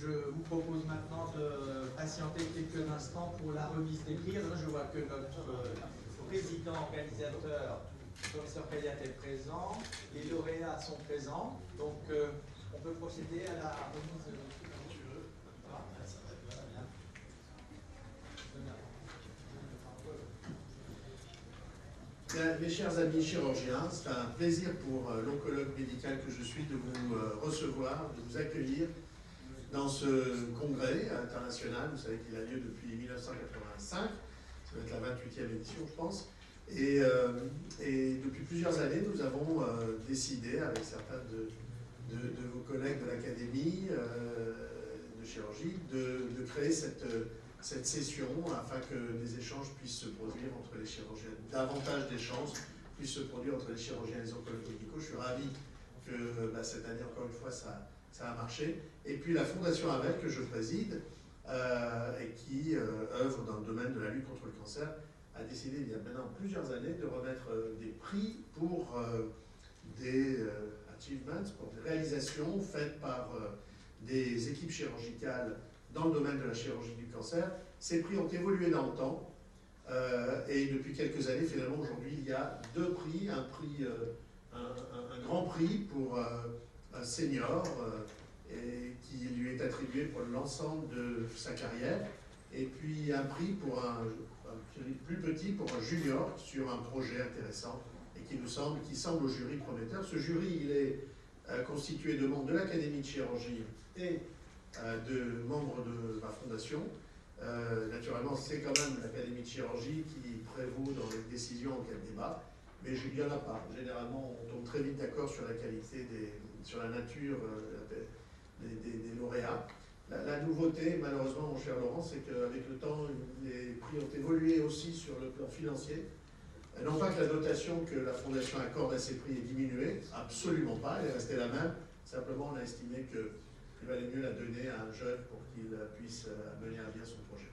je vous propose maintenant de patienter quelques instants pour la remise des prix. Alors, je vois que notre président organisateur, professeur Kayat, est présent, les lauréats sont présents, donc on peut procéder à la remise des prix comme tu veux. Mes chers amis chirurgiens, c'est un plaisir pour l'oncologue médical que je suis de vous recevoir, de vous accueillir dans ce congrès international. Vous savez qu'il a lieu depuis 1985, ça va être la 28e édition je pense, et depuis plusieurs années nous avons décidé avec certains de vos collègues de l'académie de chirurgie de créer cette session afin que des échanges puissent se produire entre les chirurgiens, davantage d'échanges puissent se produire entre les chirurgiens et les oncologues médicaux. Je suis ravi que cette année, encore une fois, ça a marché. Et puis la Fondation Havel, que je préside, et qui œuvre dans le domaine de la lutte contre le cancer, a décidé il y a maintenant plusieurs années de remettre des prix pour des achievements, pour des réalisations faites par des équipes chirurgicales dans le domaine de la chirurgie du cancer. Ces prix ont évolué dans le temps et depuis quelques années, finalement, aujourd'hui, il y a deux prix, un grand prix pour un senior et qui lui est attribué pour l'ensemble de sa carrière, et puis un prix pour un plus petit pour un junior sur un projet intéressant et qui semble au jury prometteur. Ce jury, il est constitué de membres de l'Académie de chirurgie et de membres de ma fondation. Naturellement, c'est quand même l'Académie de chirurgie qui prévaut dans les décisions en cas de débat, mais il n'y en a pas. Généralement, on tombe très vite d'accord sur la qualité, sur la nature des lauréats. La nouveauté, malheureusement, mon cher Laurent, c'est qu'avec le temps, les prix ont évolué aussi sur le plan financier. Non pas que la dotation que la Fondation accorde à ces prix ait diminué, absolument pas, elle est restée la même. Simplement, on a estimé qu'il valait mieux la donner à un jeune pour qu'il puisse mener à bien son projet.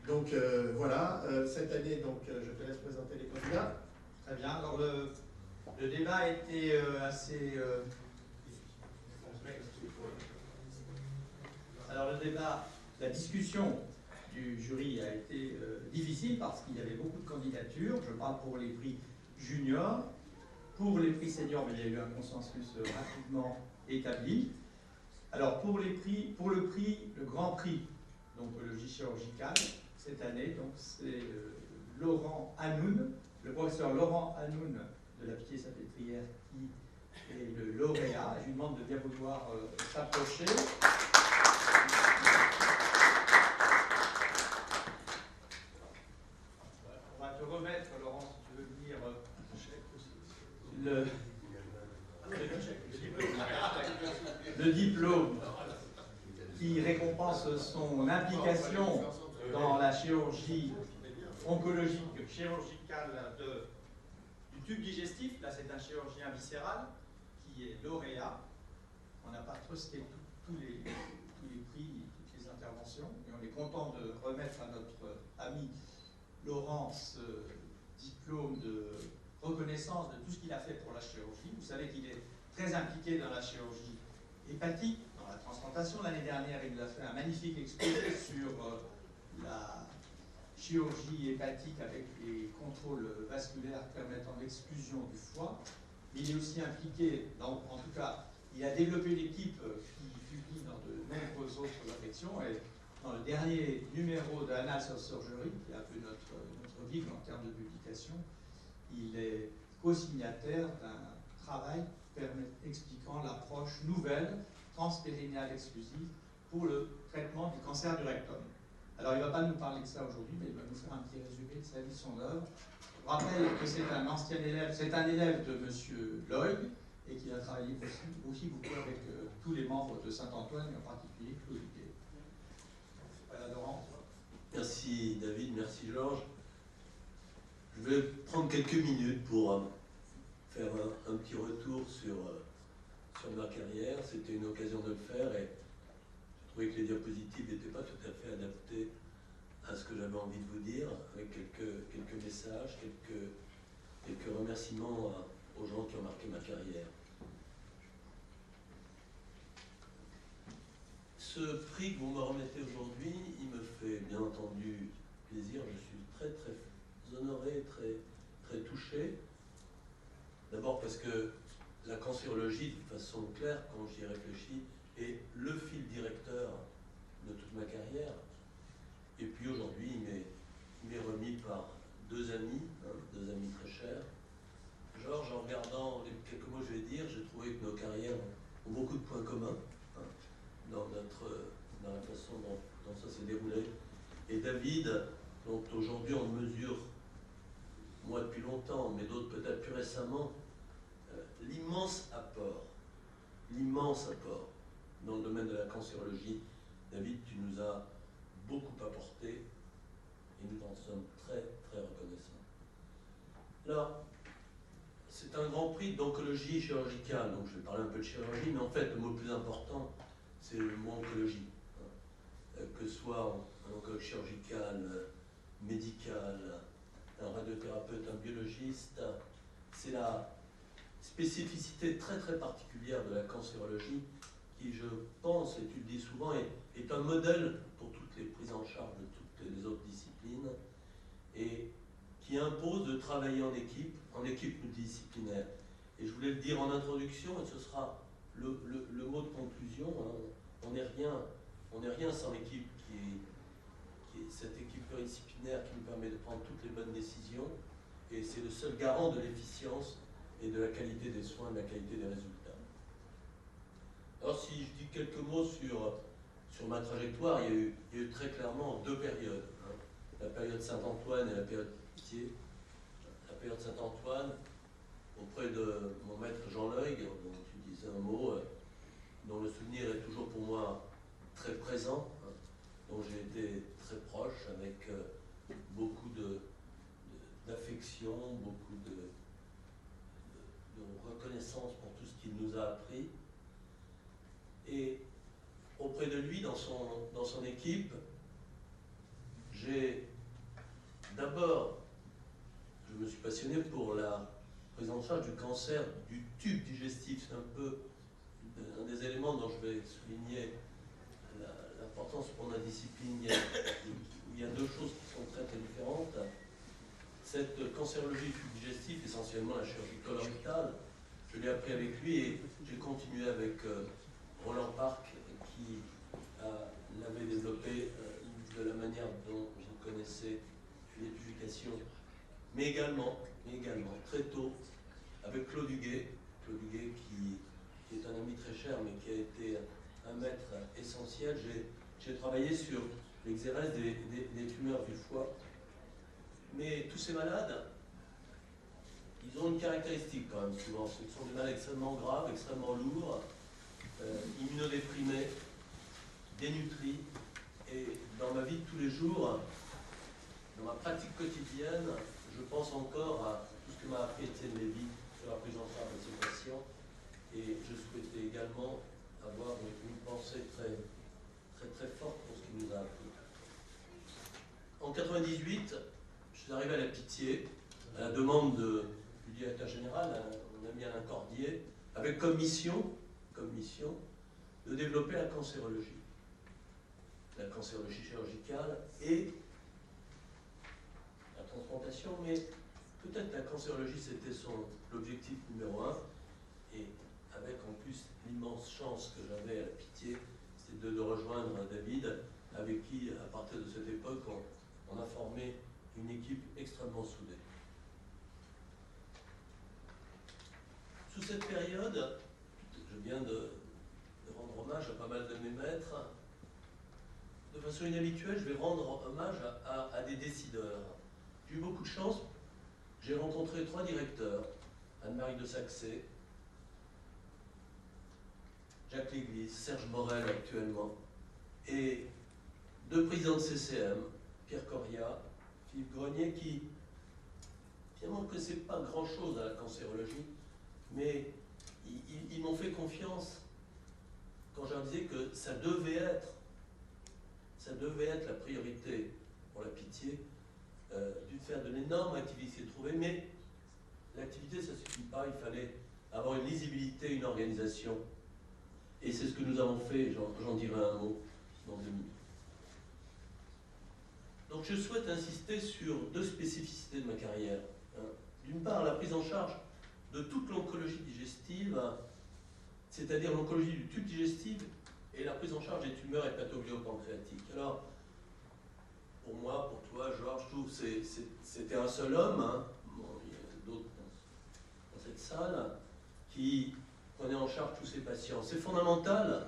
Donc voilà, cette année, donc, je te laisse présenter les candidats. Très bien, alors le débat a été assez... Alors le débat, la discussion du jury a été difficile parce qu'il y avait beaucoup de candidatures. Je parle pour les prix juniors. Pour les prix seniors, mais il y a eu un consensus rapidement établi. Alors pour le grand prix d'oncologie chirurgicale, cette année, donc c'est Laurent Hanoun, le professeur Laurent Hanoun de la Pitié-Salpêtrière qui est le lauréat. Je lui demande de bien vouloir s'approcher. On va te remettre, Laurent, si tu veux venir, le diplôme qui récompense son implication dans la chirurgie oncologique, chirurgicale du tube digestif. Là, c'est un chirurgien viscéral qui est lauréat. On n'a pas trusté tous les prix, toutes les interventions, et on est content de remettre à notre ami Laurent ce diplôme de reconnaissance de tout ce qu'il a fait pour la chirurgie. Vous savez qu'il est très impliqué dans la chirurgie hépatique, dans la transplantation. L'année dernière, il nous a fait un magnifique exposé sur la chirurgie hépatique avec les contrôles vasculaires permettant l'exclusion du foie. Il est aussi impliqué, en tout cas, il a développé l'équipe qui publie dans de nombreuses autres affections. Et dans le dernier numéro de Annals of Surgery, qui est un peu notre Bible en termes de publication, il est co-signataire d'un travail expliquant l'approche nouvelle, transpérinéale exclusive, pour le traitement du cancer du rectum. Alors, il ne va pas nous parler de ça aujourd'hui, mais il va nous faire un petit résumé de sa vie, de son œuvre. Je rappelle que c'est un ancien élève, c'est un élève de M. Loig, et qu'il a travaillé aussi beaucoup avec tous les membres de Saint-Antoine, et en particulier Claude Huguet. Voilà, Laurent. Merci David, merci Georges. Je vais prendre quelques minutes pour faire un petit retour sur ma carrière. C'était une occasion de le faire et je trouvais que les diapositives n'étaient pas tout à fait adaptées à ce que j'avais envie de vous dire, avec quelques messages, quelques remerciements aux gens qui ont marqué ma carrière. ce prix que vous me remettez aujourd'hui, il me fait bien entendu plaisir. Je suis très très honoré, très touché. D'abord parce que la cancérologie, de façon claire, quand j'y réfléchis, est le fil directeur de toute ma carrière. Et puis aujourd'hui, il m'est remis par deux amis très chers. Georges, en regardant les quelques mots que je vais dire, j'ai trouvé que nos carrières ont beaucoup de points communs dans la façon dont ça s'est déroulé. Et David, dont aujourd'hui on mesure, moi depuis longtemps, mais d'autres peut-être plus récemment, l'immense apport dans le domaine de la cancérologie. David, tu nous as beaucoup apporté et nous en sommes très très reconnaissants. Alors, c'est un grand prix d'oncologie chirurgicale, donc je vais parler un peu de chirurgie, mais en fait le mot le plus important c'est le mot oncologie. Que ce soit un oncologue chirurgical, médical, un radiothérapeute, un biologiste, c'est la spécificité très très particulière de la cancérologie qui, je pense, et tu le dis souvent, est un modèle pour toutes les prises en charge de toutes les autres disciplines et qui impose de travailler en équipe multidisciplinaire. Et je voulais le dire en introduction, et ce sera le mot de conclusion, hein. On n'est rien sans l'équipe qui est cette équipe pluridisciplinaire qui nous permet de prendre toutes les bonnes décisions, et c'est le seul garant de l'efficience et de la qualité des soins, de la qualité des résultats. Alors si je dis quelques mots sur ma trajectoire, il y a eu très clairement deux périodes, hein. La période Saint-Antoine et la période Pitié. La période Saint-Antoine, auprès de mon maître Jean Leug, dont tu disais un mot, dont le souvenir est toujours pour moi très présent, hein, dont j'ai été très proche, avec beaucoup d'affection, beaucoup de reconnaissance pour tout ce qu'il nous a appris. Et auprès de lui, dans son équipe, j'ai d'abord, je me suis passionné pour la prise en charge du cancer du tube digestif. C'est un peu un des éléments dont je vais souligner l'importance pour la discipline. Il y a deux choses qui sont très très différentes. Cette cancérologie du tube digestif, essentiellement la chirurgie colorectale, je l'ai appris avec lui et j'ai continué avec Roland Park qui l'avait développé de la manière dont vous connaissez les publications, mais également très tôt avec Claude Huguet qui est un ami très cher mais qui a été un maître essentiel. J'ai travaillé sur l'exérèse des tumeurs du foie, mais tous ces malades, ils ont une caractéristique quand même souvent, ce sont des malades extrêmement graves, extrêmement lourds, immunodéprimés, dénutris, et dans ma vie de tous les jours, dans ma pratique quotidienne, je pense encore à tout ce que m'a appris Étienne Lévy sur la prise en charge de ces patients, et je souhaitais également avoir une pensée très, très, très forte pour ce qu'il nous a appris. En 98, je suis arrivé à la Pitié, à la demande du directeur général, mon ami Alain Cordier, avec comme mission de développer la cancérologie chirurgicale et la transplantation, mais peut-être la cancérologie c'était l'objectif numéro un, et avec en plus l'immense chance que j'avais à la Pitié, c'était de rejoindre David, avec qui à partir de cette époque on a formé une équipe extrêmement soudée. Sous cette période, je viens de rendre hommage à pas mal de mes maîtres. De façon inhabituelle, je vais rendre hommage à des décideurs. J'ai eu beaucoup de chance. J'ai rencontré 3 directeurs, Anne-Marie de Saxé, Jacques Léglise, Serge Morel actuellement, et 2 présidents de CCM, Pierre Coria, Philippe Grenier, qui finalement ne connaissaient pas grand-chose à la cancérologie, mais ils m'ont fait confiance quand je leur disais que ça devait être la priorité pour la Pitié, de faire de l'énorme activité trouvée, mais l'activité ça ne suffit pas, il fallait avoir une lisibilité, une organisation. Et c'est ce que nous avons fait, j'en dirai un mot dans 2 minutes. Donc je souhaite insister sur 2 spécificités de ma carrière. D'une part, la prise en charge de toute l'oncologie digestive, c'est-à-dire l'oncologie du tube digestif et la prise en charge des tumeurs hépatogliopancréatiques. Alors, pour moi, pour toi, Georges, je trouve que c'était un seul homme, hein. Bon, il y a d'autres dans cette salle, qui prenait en charge tous ces patients. C'est fondamental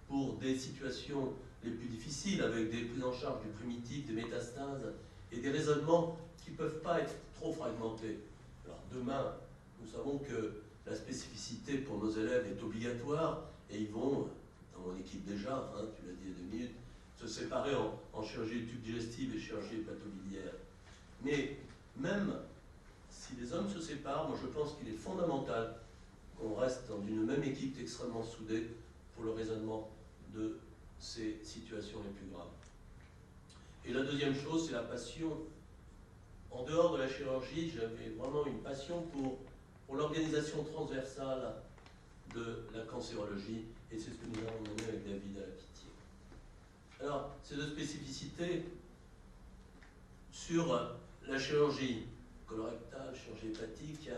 pour des situations les plus difficiles, avec des prises en charge du primitif, des métastases et des raisonnements qui ne peuvent pas être trop fragmentés. Alors demain, nous savons que la spécificité pour nos élèves est obligatoire et ils vont, dans mon équipe déjà, hein, tu l'as dit il y a 2 minutes, se séparer en chirurgie du tube digestif et chirurgie hépatobiliaire. Mais même si les hommes se séparent, moi je pense qu'il est fondamental qu'on reste dans une même équipe extrêmement soudée pour le raisonnement de ces situations les plus graves. Et la deuxième chose, c'est la passion. En dehors de la chirurgie, j'avais vraiment une passion pour l'organisation transversale de la cancérologie, et c'est ce que nous avons mené avec David à la Pitié. Alors, ces 2 spécificités sur la chirurgie colorectale, chirurgie hépatique,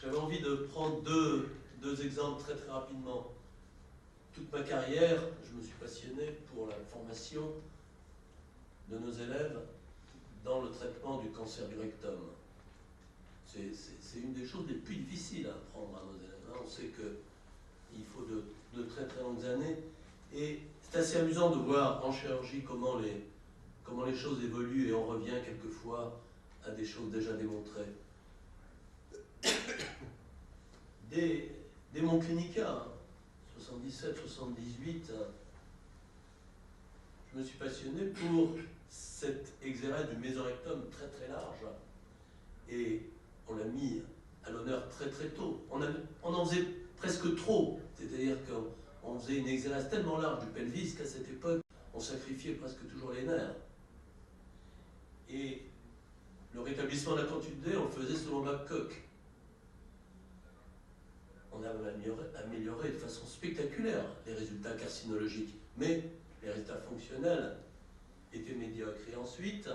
j'avais envie de prendre deux exemples très très rapidement. Toute ma carrière, je me suis passionné pour la formation de nos élèves dans le traitement du cancer du rectum. C'est une des choses les plus difficiles à apprendre à nos élèves. Hein. On sait qu'il faut de très très longues années. Et c'est assez amusant de voir en chirurgie comment les choses évoluent et on revient quelquefois à des choses déjà démontrées. Dès mon clinica, 77, 78, je me suis passionné pour cet exérèse du mésorectum très très large et on l'a mis à l'honneur très très tôt. On en faisait presque trop, c'est-à-dire qu'on faisait une exérèse tellement large du pelvis qu'à cette époque, on sacrifiait presque toujours les nerfs. Et le rétablissement de la continuité, on le faisait selon Babcock. On a amélioré de façon spectaculaire les résultats carcinologiques, mais les résultats fonctionnels étaient médiocres. Et ensuite,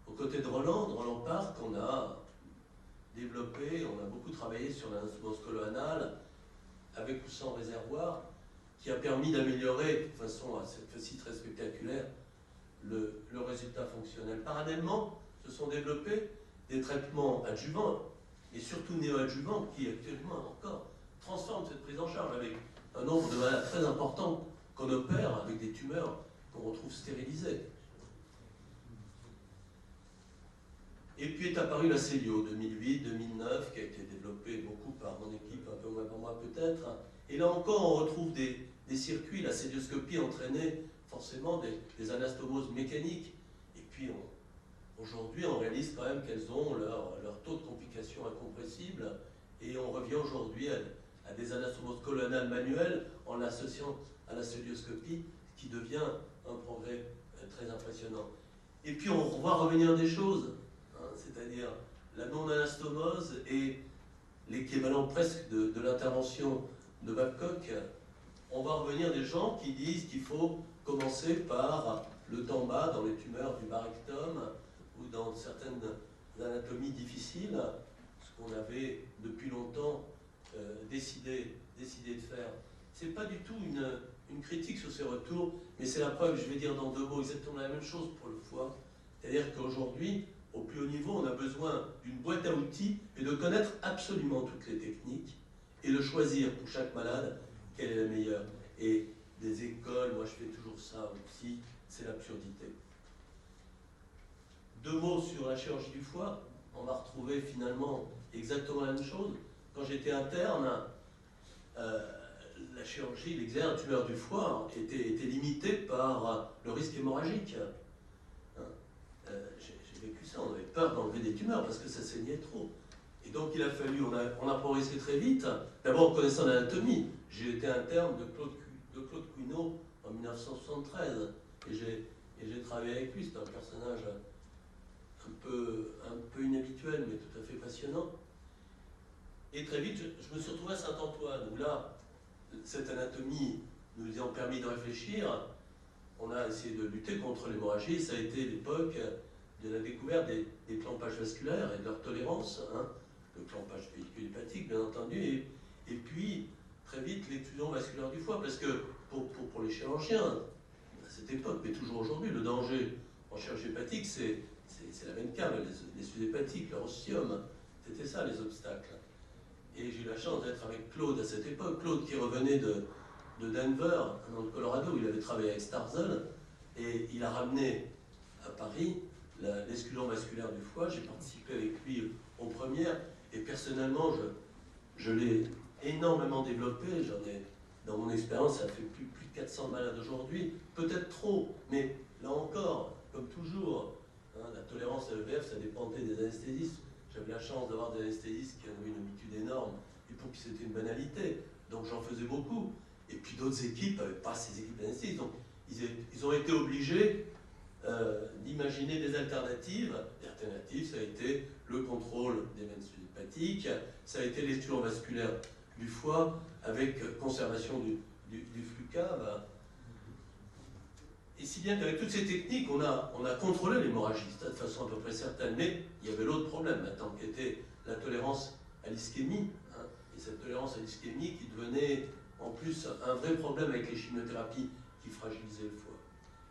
aux côtés de Roland Park, on a développé, on a beaucoup travaillé sur l'anastomose colo-anale, avec ou sans réservoir, qui a permis d'améliorer de façon à cette fois-ci très spectaculaire le résultat fonctionnel. Parallèlement, se sont développés des traitements adjuvants et surtout néoadjuvants qui actuellement encore transforment cette prise en charge avec un nombre de malades très important qu'on opère avec des tumeurs qu'on retrouve stérilisées. Et puis est apparue la Célio 2008-2009 qui a été développée beaucoup par mon équipe, un peu moins par moi peut-être. Et là encore on retrouve des circuits, la célioscopie entraînait forcément des anastomoses mécaniques. Et puis aujourd'hui on réalise quand même qu'elles ont leur taux de complication incompressible et on revient aujourd'hui à des anastomoses colo-anales manuelles en l'associant à la célioscopie, qui devient un progrès très impressionnant. Et puis on voit revenir des choses, hein, c'est-à-dire la non-anastomose et l'équivalent presque de l'intervention de Babcock. On va revenir des gens qui disent qu'il faut commencer par le temps bas dans les tumeurs du bas rectum ou dans certaines anatomies difficiles, ce qu'on avait depuis longtemps décidé de faire. C'est pas du tout une critique sur ces retours, mais c'est la preuve, je vais dire dans 2 mots exactement la même chose pour le foie. C'est-à-dire qu'aujourd'hui, au plus haut niveau, on a besoin d'une boîte à outils et de connaître absolument toutes les techniques et de choisir pour chaque malade quelle est la meilleure. Et des écoles, moi je fais toujours ça aussi, c'est l'absurdité. 2 mots sur la chirurgie du foie, on va retrouver finalement exactement la même chose. Quand j'étais interne, la chirurgie, l'examen de tumeur du foie était limité par le risque hémorragique. J'ai vécu ça, on avait peur d'enlever des tumeurs parce que ça saignait trop. Et donc il a fallu, on a progressé très vite, d'abord en connaissant l'anatomie. J'ai été interne de Claude Couineau en 1973 et j'ai travaillé avec lui, c'est un personnage un peu inhabituel mais tout à fait passionnant. Et très vite, je me suis retrouvé à Saint-Antoine, où là, cette anatomie nous ayant permis de réfléchir, on a essayé de lutter contre l'hémorragie. Ça a été l'époque de la découverte des clampages vasculaires et de leur tolérance, hein, le clampage hépatique bien entendu, et puis très vite l'exclusion vasculaire du foie, parce que pour les chirurgiens, à cette époque, mais toujours aujourd'hui, le danger en chirurgie hépatique, c'est la veine cave, les suies hépatiques, le ostium, c'était ça les obstacles. Et j'ai eu la chance d'être avec Claude à cette époque, Claude qui revenait de Denver, dans le Colorado, où il avait travaillé avec Starzl, et il a ramené à Paris l'exclusion vasculaire du foie. J'ai participé avec lui aux premières, et personnellement, je l'ai énormément développé. J'en ai, dans mon expérience, ça fait plus de 400 malades aujourd'hui, peut-être trop, mais là encore, comme toujours, hein, la tolérance à l'EVF, ça dépendait des anesthésistes. J'avais la chance d'avoir des anesthésistes qui avaient une habitude énorme, et pour qui c'était une banalité, donc j'en faisais beaucoup. Et puis d'autres équipes n'avaient pas ces équipes d'anesthésistes, donc ils ont été obligés d'imaginer des alternatives. L'alternative, ça a été le contrôle des veines hépatiques, ça a été l'exclusion vasculaire du foie avec conservation du flux cave. Et si bien qu'avec toutes ces techniques, on a contrôlé l'hémorragie de façon à peu près certaine, mais il y avait l'autre problème maintenant qui était la tolérance à l'ischémie, hein, et cette tolérance à l'ischémie qui devenait en plus un vrai problème avec les chimiothérapies qui fragilisaient le foie.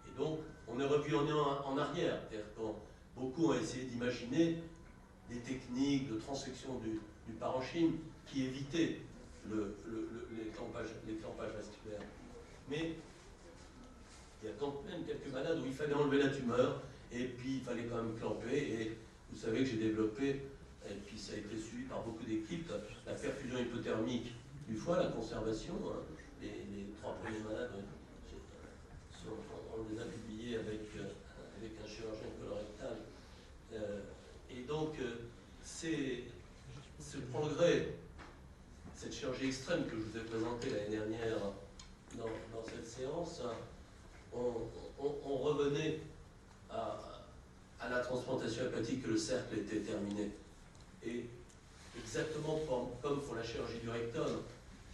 Et donc, on est revenu en arrière. C'est-à-dire que beaucoup ont essayé d'imaginer des techniques de transfection du parenchyme qui évitaient les clampages vasculaires. Mais il y a quand même quelques malades où il fallait enlever la tumeur et puis il fallait quand même clamper. Et vous savez que j'ai développé, et puis ça a été suivi par beaucoup d'équipes, la perfusion hypothermique du foie, la conservation. Hein. Les 3 premiers malades, on les a publiés avec un chirurgien colorectal. Et donc, ce progrès, cette chirurgie extrême que je vous ai présentée l'année dernière dans cette séance, on revenait à la transplantation hépatique, que le cercle était terminé. Et exactement comme pour la chirurgie du rectum,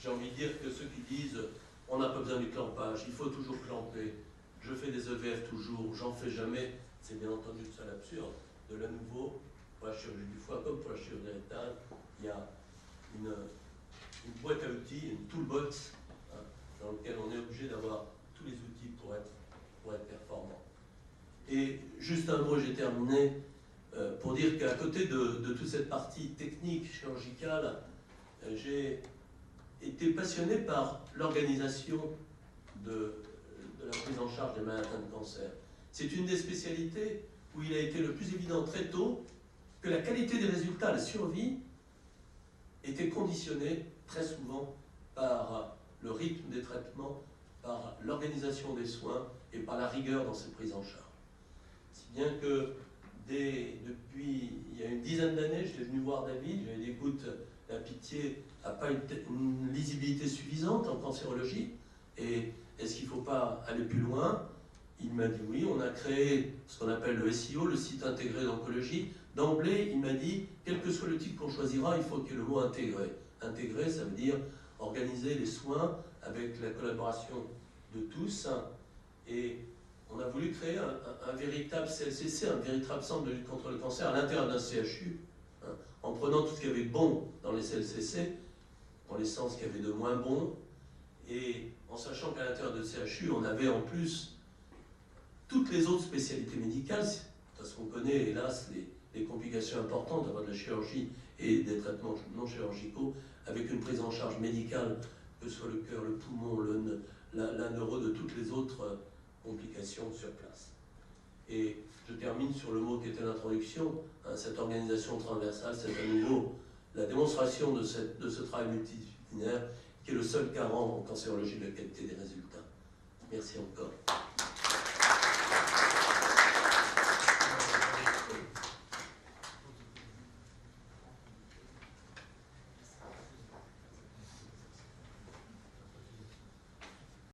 j'ai envie de dire que ceux qui disent on n'a pas besoin du clampage, il faut toujours clamper, je fais des EVF toujours, j'en fais jamais, c'est bien entendu tout ça l'absurde. De la nouveau, pour la chirurgie du foie comme pour la chirurgie rectale, il y a une boîte à outils, une toolbox, hein, dans laquelle on est obligé d'avoir tous les outils pour être performant. Et juste un mot, j'ai terminé, pour dire qu'à côté de toute cette partie technique, chirurgicale, j'ai été passionné par l'organisation de la prise en charge des malades atteints de cancer. C'est une des spécialités où il a été le plus évident très tôt que la qualité des résultats, la survie, était conditionnée très souvent par le rythme des traitements, par l'organisation des soins et par la rigueur dans cette prise en charge. Si bien que depuis il y a une dizaine d'années, j'étais venu voir David, j'avais dit écoute, la pitié n'a pas une lisibilité suffisante en cancérologie, et est-ce qu'il ne faut pas aller plus loin? Il m'a dit oui, on a créé ce qu'on appelle le SIO, le site intégré d'oncologie. D'emblée, il m'a dit, quel que soit le titre qu'on choisira, il faut qu'il y ait le mot intégré. Intégré, ça veut dire organiser les soins avec la collaboration de tous. Et on a voulu créer un véritable CLCC, un véritable centre de lutte contre le cancer à l'intérieur d'un CHU, hein, en prenant tout ce qu'il y avait de bon dans les CLCC, en laissant ce qu'il y avait de moins bon, et en sachant qu'à l'intérieur de CHU, on avait en plus toutes les autres spécialités médicales, parce qu'on connaît, hélas, les complications importantes de la chirurgie et des traitements non chirurgicaux, avec une prise en charge médicale, que ce soit le cœur, le poumon, la neuro, de toutes les autres complications sur place. Et je termine sur le mot qui était l'introduction, hein, cette organisation transversale, c'est à nouveau la démonstration de ce travail multidisciplinaire qui est le seul garant en cancérologie de la qualité des résultats. Merci encore.